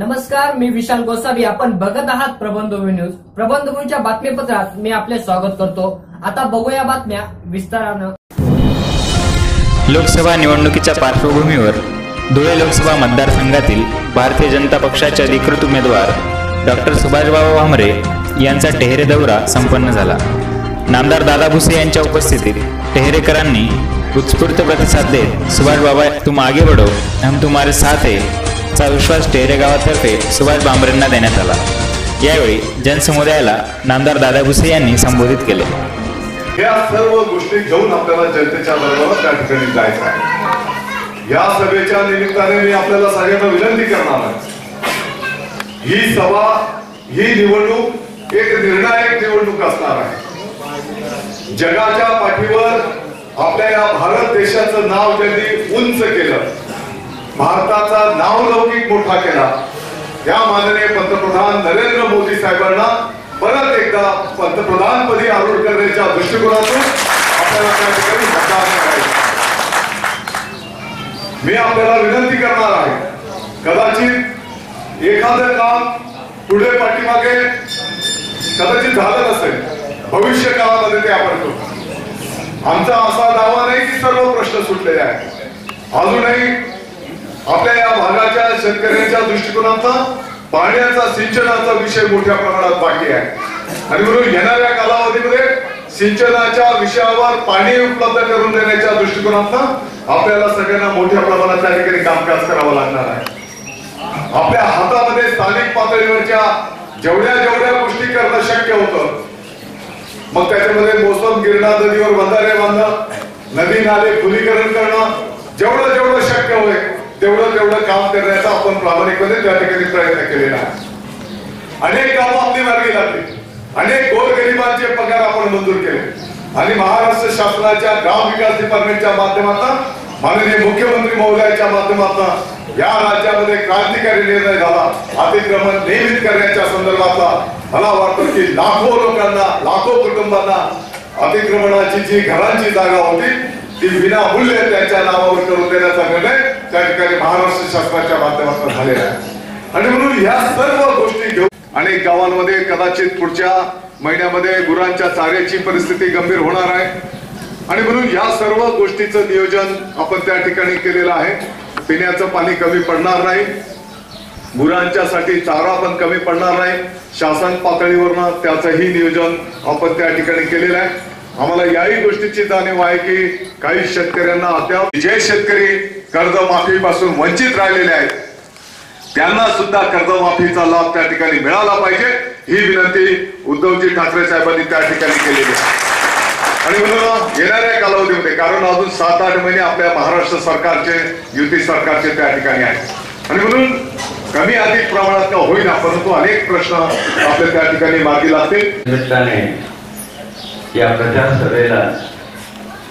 नमस्कार, मी विशाल गोसावी. आपण बघत आहात प्रबंधभूमी न्यूज. प्रबंधभूमीच्या बातमीपत्रात मी आपले स्वागत करतो. आता बघूया बातम्या विस्तारानं. लोकसभा निवडणुकीच्या पार्श्वभूमीवर धुळे लोकसभा मतदारसंघातील भारतीय जनता पक्षाचे अधिकृत उमेदवार डॉक्टर सुभाषबाबा भामरे यांचा टेहरे दौरा संपन्न झाला. नामदार दादा भुसे यांच्या उपस्थितीत टेहरेकरांनी उत्स्फूर्त प्रतिसाद देत सुभाषबाबा तुम आगे बढ़ो हम तुम्हारे साथ है चा विश्वास टेहरे गावातर्फे सुभाष भामरेंना देण्यात आला. यावेळी जनसमुदायाला नामदार दादा भुसे यांनी संबोधित केले. या सर्व गोष्टी घेऊन आपल्याला जनतेच्या बरोबर त्या ठिकाणी जायचं आहे. या सभेच्या निमित्ताने मी आपल्याला सगळ्यांना विनंती करणार आहे, ही सभा, ही निवडणूक एक निर्णायक निवडणूक असणार आहे. जगाच्या पाठीवर आपल्या या भारत देशाचं नाव ज्यांनी उंच केलं, भारताचा नावलौकिक मोठा केला, या माननीय पंतप्रधान नरेंद्र मोदी साहेबांना परत एकदा पंतप्रधानपदी आरूढ करण्याच्या दृष्टिकोनातून आपल्याला त्या ठिकाणी मतदान करायचं. मी आपल्याला विनंती करणार आहे, कदाचित एखादं काम पुढे पाठीमागे कदाचित झालं नसेल, भविष्य काळामध्ये ते आपण करू. आमचा असा दावा नाही की सर्व प्रश्न सुटलेले आहेत. अजूनही आपल्या या भागाच्या शेतकऱ्यांच्या दृष्टिकोनाचा पाण्याचा, सिंचनाचा विषय मोठ्या प्रमाणात बाकी आहे आणि म्हणून येणाऱ्या कालावधीमध्ये सिंचनाच्या विषयावर पाणी उपलब्ध करून देण्याच्या दृष्टिकोनातून आपल्याला सगळ्यांना मोठ्या प्रमाणात त्या ठिकाणी कामकाज करावं लागणार आहे. आपल्या हातामध्ये स्थानिक पातळीवरच्या जेवढ्या गोष्टी करणं शक्य होतं, मग त्याच्यामध्ये मोसम गिरणा नदीवर बंधारे बांधणं, नदी नाले खुलीकरण करणं, जेवढं शक्य होईल तेवढं काम करण्याचा आपण प्रामाणिकपणे त्या ठिकाणी प्रयत्न केलेला आहे. अनेक कामं आपली मार्गी लागली, अनेक गोरगरिबांचे पगार आपण मंजूर केले आणि महाराष्ट्र शासनाच्या गाव विकास डिपार्टमेंटच्या माध्यमातून, माननीय मुख्यमंत्री महोदयाच्या माध्यमातून या राज्यामध्ये क्रांतिकारी निर्णय झाला. अतिक्रमण नियमित करण्याच्या संदर्भातला मला वाटतं की लाखो लोकांना, लाखो कुटुंबांना अतिक्रमणाची जी घरांची जागा होती ती विनामूल्य त्यांच्या नावावर करून देण्याचा निर्णय त्या ठिकाणी महाराष्ट्र शासनाच्या माध्यमातून झालेला आहे. आणि म्हणून ह्या सर्व गोष्टी घेऊन अनेक गावांमध्ये कदाचित पुढच्या महिन्यामध्ये गुरांच्या चाऱ्याची परिस्थिती गंभीर होणार आहे आणि म्हणून या सर्व गोष्टीचं नियोजन आपण त्या ठिकाणी केलेलं आहे. पिण्याचं पाणी कमी पडणार नाही, गुरांच्यासाठी चारा पण कमी पडणार नाही. शासन पातळीवरनं त्याचंही नियोजन आपण त्या ठिकाणी केलेलं आहे. आम्हाला याही गोष्टीची जाणीव आहे की काही शेतकऱ्यांना अद्याप, जे शेतकरी कर्जमाफीपासून वंचित राहिलेले आहेत, त्यांना सुद्धा कर्जमाफीचा लाभ त्या ठिकाणी मिळाला पाहिजे, ही विनंती उद्धवजी ठाकरे साहेबांनी त्या ठिकाणी केलेली आहे. आणि म्हणून येणाऱ्या कालावधीमध्ये, कारण अजून 7-8 महिने आपल्या महाराष्ट्र सरकारचे, युती सरकारचे त्या ठिकाणी आहेत आणि म्हणून कमी अधिक प्रमाणात होईना, परंतु अनेक प्रश्न आपल्या त्या ठिकाणी मार्गी लागतील. या प्रचार सभेला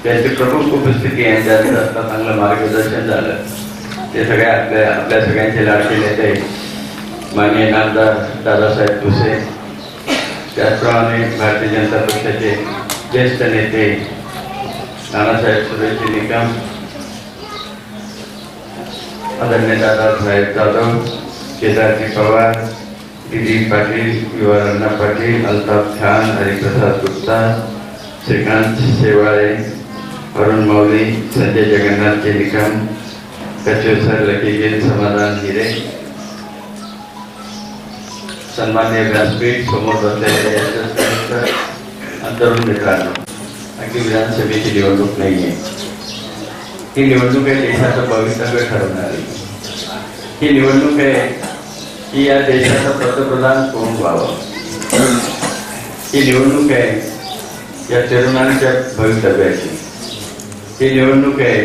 त्यांची प्रमुख उपस्थिती आहे, त्यांचं चांगलं मार्गदर्शन झालं. ते सगळ्या आपल्या सगळ्यांचे लाडके नेते माननीय नामदार दादासाहेब भुसे, त्याचप्रमाणे भारतीय जनता पक्षाचे ज्येष्ठ नेते नानासाहेब सुरेश निकम, आदरणीय दादासाहेब जाधव, केदारजी पवार, दिलीप पाटील, युवाराणा पाटील, अल्ताफ खान, हरिप्रसाद गुप्ता, श्रीकांत शेवाळे, अरुण मौली, संजय जगन्नाथ निकम, कचेसर लकीगेल, समाधान हिरे, सन्मान्य व्यासपीठ समोर बसलेले तरुण मित्रांनो, अगदी विधानसभेची निवडणूक नाहीये, ही निवडणूक आहे देशाचं भवितव्य ठरवणारी. ही निवडणूक आहे की या देशाचा पंतप्रधान कोण व्हावं. ही निवडणूक आहे या तरुणांच्या भवितव्याची. ही निवडणूक आहे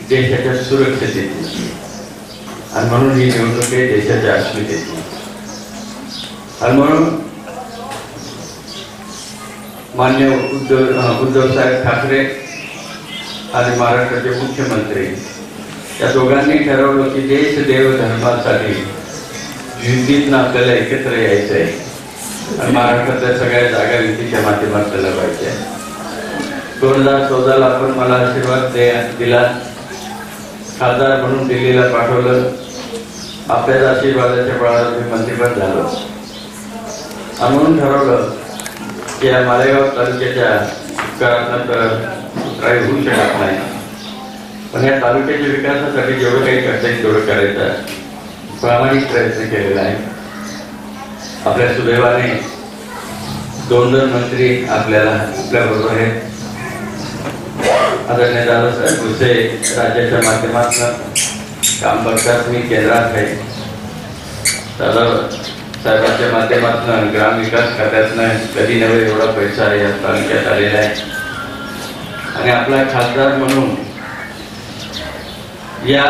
देशाच्या सुरक्षतेची आणि म्हणून ही निवडणूक आहे देशाच्या अस्मितेची. आणि म्हणून मान्य उद्धव साहेब ठाकरे आणि महाराष्ट्राचे मुख्यमंत्री या दोघांनी ठरवलं की देश देव धर्मासाठी युतीतनं आपल्याला एकत्र यायचं आहे आणि महाराष्ट्रातल्या सगळ्या जागा युतीच्या माध्यमातून लढवायच्या. 2014ला आपण मला आशीर्वाद दिला, खासदार म्हणून दिल्लीला पाठवलं आपल्याच आशीर्वादाच्या बळावर मी मंत्रिपद झालो. आणि म्हणून ठरवलं की या मालेगाव तालुक्याच्या उपकारातनं तर काही होऊ शकत नाही, पण या तालुक्याच्या विकासासाठी जेवढं काही करता येईल तेवढं करायचं प्रामाणिक प्रयत्न केलेला आहे. आपल्या सुदैवाने 2 मंत्री आपल्याबरोबर आहेत. आदरणीय दादासाहेब भुसे राज्याच्या माध्यमातून काम करतात. मी केंद्रात आहे. दादा साहेबांच्या माध्यमातून ग्रामविकास खात्यातनं कधी नव्हे एवढा पैसा या तालुक्यात आलेला आहे. आणि आपला खासदार म्हणून या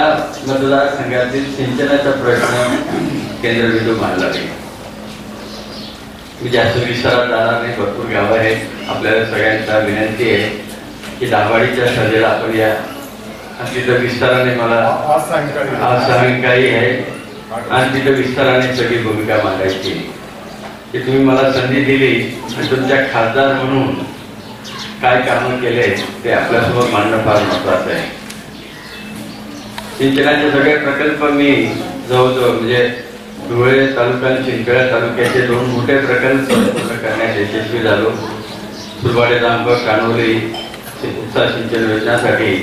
मतदारसंघातील सिंचनाचा प्रश्न केंद्रबिंदू मानला नाही. मी जास्त विस्तारात जाणार नाही. भरपूर गावं आहेत. आपल्याला सगळ्यांचा विनंती आहे की दाभाडीच्या सभेला आपण या. आणि तिथं विस्ताराने मला आज सायंकाळी आहे आणि तिथं विस्ताराने सगळी भूमिका मांडायची की तुम्ही मला संधी दिली आणि तुमच्या खासदार म्हणून काय कामं केले ते आपल्यासमोर मांडणं फार महत्वाचं आहे. सिंचनाचे सगळे प्रकल्प मी जवळजवळ म्हणजे धुळे तालुका आणि चिंचोळ्या तालुक्याचे 2 मोठे प्रकल्प पूर्ण करण्यात यशस्वी झालो. सुरवाडे जांभर कानोली उपसा सिंचन योजनासाठी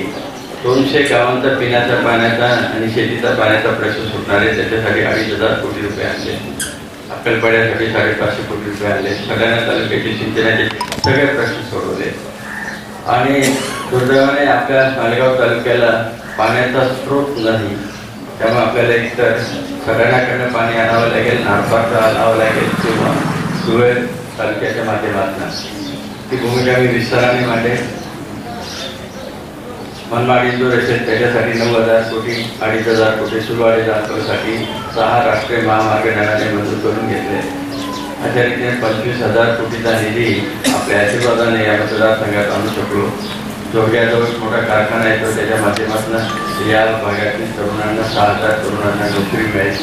200 गावांचा पिण्याच्या पाण्याचा आणि शेतीचा पाण्याचा प्रश्न सुटणार आहे. त्याच्यासाठी 2,500 कोटी रुपये आणले. अक्कलपाड्यासाठी 550 कोटी रुपये आणले. सगळ्यांना तालुक्याचे सिंचनाचे सगळे प्रश्न सोडवले. आणि दुर्दैवाने आपल्या मालेगाव तालुक्याला पाण्याचा स्रोत नाही. त्यामुळे आपल्याला एकतर सगळ्यांकडनं पाणी आणावं लागेल, नारपारचं आणावं लागेल किंवा धुळे तालुक्याच्या माध्यमातून. ती भूमिका मी विस्ताराने मांडेल. मनमाड इंदूर असेल त्याच्यासाठी 9,000 कोटी, 2,500 कोटी सुरवाडे जामपूरसाठी 6 राष्ट्रीय महामार्ग दराने मंजूर करून घेतले. अशा रीतीने 25,000 कोटीचा निधी आपल्या आशीर्वादाने या मतदारसंघात आणू शकलो. जोग्याजवळ मोठा कारखाना येतो त्याच्या माध्यमातून या भागातील तरुणांना 6,000 तरुणांना नोकरी मिळेल.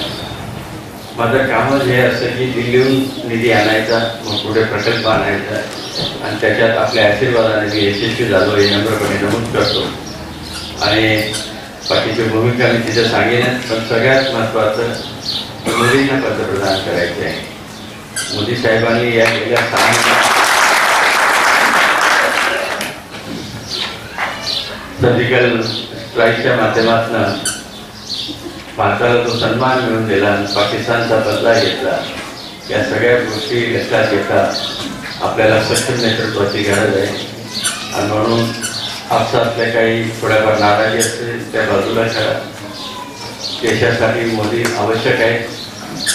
माझं कामच हे असतं की दिल्लीहून निधी आणायचा, मग पुढे प्रकल्प आणायचा आणि त्याच्यात आपल्या आशीर्वादाने मी यशस्वी झालो हे नम्रपणे नमूद करतो. आणि बाकीची भूमिका मी तिथे सांगेन. पण सगळ्यात महत्त्वाचं मोदींना पंतप्रधान करायचे आहे. मोदी साहेबांनी या गेल्या 6 सर्जिकल स्ट्राईकच्या माध्यमातून भारताला जो सन्मान मिळवून दिला, पाकिस्तानचा बदला घेतला, या सगळ्या गोष्टी लक्षात घेता आपल्याला सक्षम नेतृत्वाची गरज आहे. आणि म्हणून आपसातल्या काही थोड्याफार नाराजी असतील त्या बाजूला करा. देशासाठी मोदी आवश्यक आहे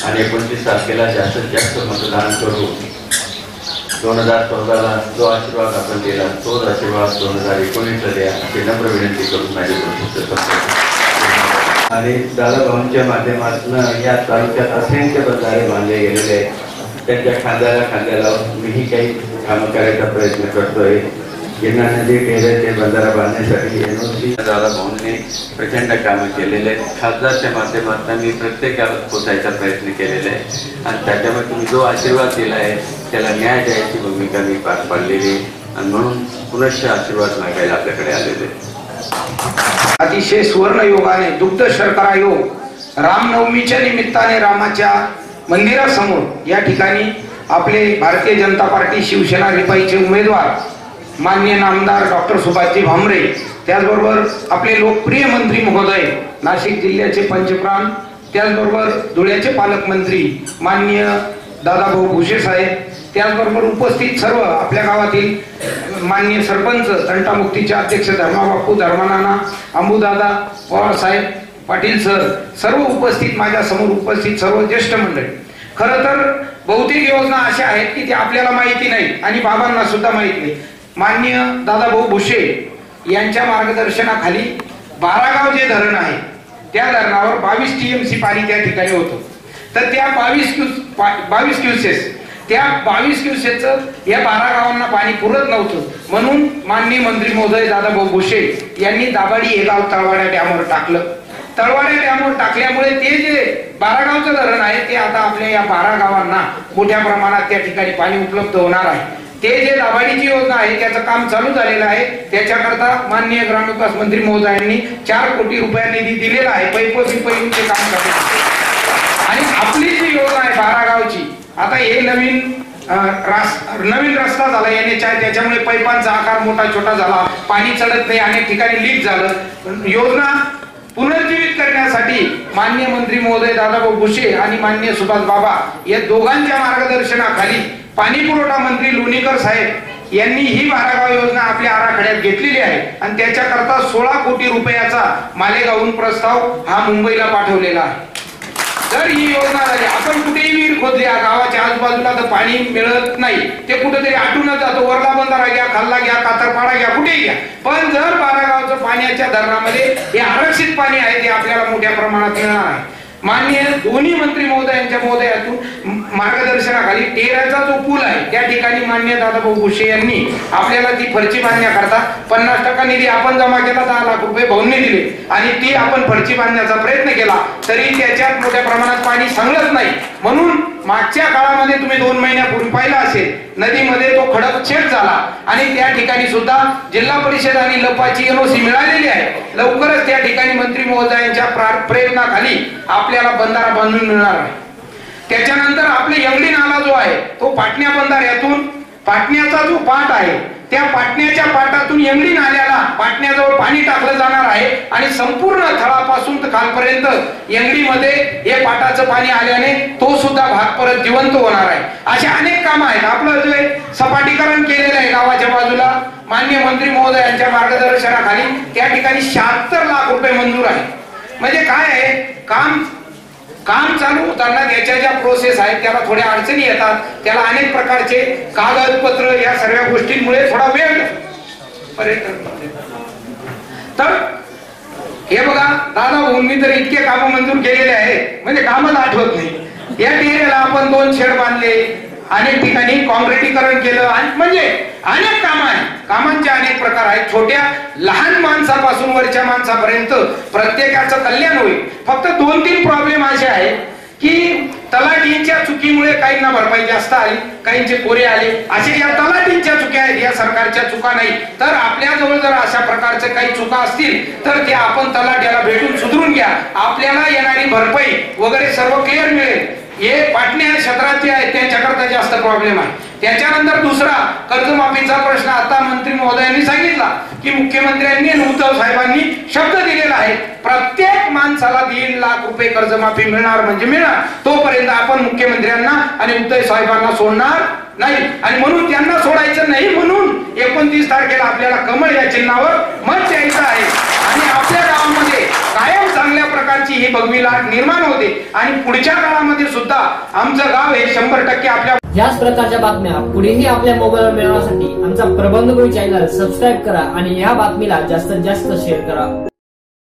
आणि 29 तारखेला जास्तीत जास्त मतदान करू. 2014ला जो आशीर्वाद आपण दिला तोच आशीर्वाद 2019ला द्या अशी नम्र विनंती करून माझी गोष्ट करतो. आणि दादाभाऊंच्या माध्यमातून या तालुक्यात असंख्य बंधारे बांधले गेलेले आहेत. त्यांच्या खांद्याला मीही काही कामं करायचा प्रयत्न करतोय. गिरणार नदी गेले ते बंधारा बांधण्यासाठी NOC दादाभाऊंनी प्रचंड कामं केलेले आहेत. खासदारच्या माध्यमातून मी प्रत्येक गावात पोचायचा प्रयत्न केलेला आहे आणि त्याच्यामुळे तुम्ही जो आशीर्वाद दिला आहे त्याला न्याय द्यायची भूमिका मी पार पाडलेली आहे आणि म्हणून पुनश्च आशीर्वाद मागायला आपल्याकडे आलेले. अतिशय सुवर्ण योगाने दुग्ध शर्करा योग रामनवमीच्या निमित्ताने रामाच्या मंदिरासमोर या ठिकाणी आपले भारतीय जनता पार्टी शिवसेना रिपाईचे उमेदवार माननीय नामदार डॉक्टर सुभाषजी भामरे, त्याचबरोबर आपले लोकप्रिय मंत्री महोदय नाशिक जिल्ह्याचे पंचप्राण, त्याचबरोबर धुळ्याचे पालकमंत्री माननीय दादाभाऊ भुसे साहेब, त्याचबरोबर उपस्थित सर्व आपल्या गावातील माननीय सरपंच, तंटामुक्तीचे अध्यक्ष धर्माबापू, धर्मानाना, अंबुदादा, पवार साहेब, पाटील सर, सर्व उपस्थित माझ्या समोर उपस्थित सर्व ज्येष्ठ मंडळी. खरं तर बहुतेक योजना अशा आहेत की ते आपल्याला माहिती नाही आणि बाबांना सुद्धा माहित नाही. माननीय दादाभाऊ भुसे यांच्या मार्गदर्शनाखाली 12 गाव जे धरण आहे त्या धरणावर 22 TMC पाणी त्या ठिकाणी होतं. तर त्या 22 क्युसेस त्या 22 क्युसेसचं या 12 गावांना पाणी पुरत नव्हतं. म्हणून माननीय मंत्री महोदय दादाभाऊ भुसे यांनी दाभाडी हे गाव तळवाड्या डॅमवर टाकलं. तळवाड्या डॅमवर टाकल्यामुळे ते जे 12 गावचं धरण आहे ते आता आपल्या या 12 गावांना मोठ्या प्रमाणात त्या ठिकाणी पाणी उपलब्ध होणार आहे. ते जे दाभाडीची योजना आहे त्याचं काम चालू झालेलं आहे. त्याच्याकरता माननीय ग्रामविकास मंत्री महोदयांनी 4 कोटी रुपये निधी दिलेला आहे. पैपोची काम करण्यासाठी आता हे नवीन रस्ता झाला NH, त्याच्यामुळे पाईपांचा आकार मोठा छोटा झाला, पाणी चढत नाही, अनेक ठिकाणी लीक झालं. योजना पुनर्जीवित करण्यासाठी माननीय मंत्री महोदय दादाभाऊ भुसे आणि माननीय सुभाष बाबा या दोघांच्या मार्गदर्शनाखाली पाणी पुरवठा मंत्री लोणीकर साहेब यांनी ही 12 गाव योजना आपल्या आराखड्यात घेतलेली आहे आणि त्याच्याकरता 16 कोटी रुपयाचा मालेगावहून प्रस्ताव हा मुंबईला पाठवलेला आहे. जर ही योजना झाली, आपण कुठेही विहीर खोदली गावाच्या आजूबाजूला तर पाणी मिळत नाही, ते कुठेतरी आटूनच जातो. वरला बंधारा घ्या, खाल्ला घ्या, कातरपाडा घ्या, कुठेही घ्या. पण जर 12 गावचं पाण्याच्या धरणामध्ये हे आरक्षित पाणी आहे ते आपल्याला मोठ्या प्रमाणात मिळणार आहे. माननीय दोन्ही मंत्री महोदयातून मार्गदर्शनाखाली टेहऱ्याचा जो पूल आहे त्या ठिकाणी माननीय दादाभाऊ भुसे यांनी आपल्याला ती फरची बांधण्याकरता 50% निधी आपण जमा केला, 10 लाख रुपये भाऊंनी दिले आणि ती आपण फरची बांधण्याचा प्रयत्न केला, तरी त्याच्यात मोठ्या प्रमाणात पाणी सांगत नाही. म्हणून मागच्या काळामध्ये तुम्ही 2 महिन्यापूर्वी पाहिलं असेल, नदीमध्ये तो खडक छेद झाला आणि त्या ठिकाणी सुद्धा जिल्हा परिषद आणि लपाची NOC मिळालेली आहे. लवकरच त्या ठिकाणी मंत्री महोदयांच्या प्रयत्नाखाली आपल्याला बंधारा बांधून मिळणार आहे. त्याच्यानंतर आपले यंगडी नाला जो आहे तो पाटण्या बंधाऱ्यातून पाटण्याचा जो पाट आहे त्या पाटण्याच्या पाटातून यंगडी नाल्याला पाटण्याजवळ पाणी टाकलं जाणार आहे आणि संपूर्ण तळापासून खालपर्यंत यंगडीमध्ये हे पाटाचं पाणी आल्याने तो सुद्धा भाग परत जिवंत होणार आहे. असे अनेक कामं आहेत. आपलं जे सपाटीकरण केलेलं आहे गावाच्या बाजूला माननीय मंत्री महोदयांच्या मार्गदर्शनाखाली त्या ठिकाणी 76 लाख रुपये मंजूर आहे. म्हणजे काय आहे, काम चालू होताना त्याच्या ज्या प्रोसेस आहेत त्याला थोड्या अडचणी येतात, त्याला अनेक प्रकारचे कागदपत्र या सर्व गोष्टींमुळे थोडा वेळ तर हे बघा दादा मी तर इतके काम मंजूर केलेले आहेत म्हणजे कामच आठवत नाही. या टेहऱ्याला आपण 2 शेड बांधले, अनेक ठिकाणी काँक्रिटीकरण केलं आणि म्हणजे अनेक कामं आहेत. कामांचे अनेक प्रकार आहेत. छोट्या लहान माणसापासून वरच्या माणसापर्यंत प्रत्येकाचं कल्याण होईल. फक्त 2-3 प्रॉब्लेम असे आहेत की तलाठींच्या चुकीमुळे काहींना भरपाई जास्त आली, काहींचे कोरे आले. असे या तलाठींच्या चुक्या आहेत, या सरकारच्या चुका नाही. तर आपल्याजवळ जर अशा प्रकारचे काही चुका असतील तर त्या आपण तलाठ्याला भेटून सुधरून घ्या. आपल्याला येणारी भरपाई वगैरे सर्व क्लिअर मिळेल. हे पाटण्या क्षेत्राचे आहेत त्यांच्याकरता जास्त प्रॉब्लेम आहे. त्याच्यानंतर दुसरा कर्जमाफीचा प्रश्न आता मंत्री महोदयांनी सांगितला की मुख्यमंत्र्यांनी आणि उद्धव साहेबांनी शब्द दिलेला आहे प्रत्येक माणसाला 1.5 लाख रुपये कर्जमाफी मिळणार म्हणजे मिळणार. तोपर्यंत आपण मुख्यमंत्र्यांना आणि उद्धव साहेबांना सोडणार नाही आणि म्हणून त्यांना सोडायचं नाही. म्हणून 29 तारखेला आपल्याला कमळ या चिन्हावर मत द्यायचं आहे आणि आपल्या गावामध्ये कायम चांगल्या प्रकारची ही भगवी लाट निर्माण होते आणि पुढच्या काळामध्ये सुद्धा आमचं गाव हे 100% आपल्या याच प्रकारच्या बातम्या पुढेही आपल्या मोबाईलवर मिळवण्यासाठी आमचा प्रबंधभूमी चॅनल सबस्क्राईब करा आणि या बातमीला जास्तीत जास्त शेअर करा.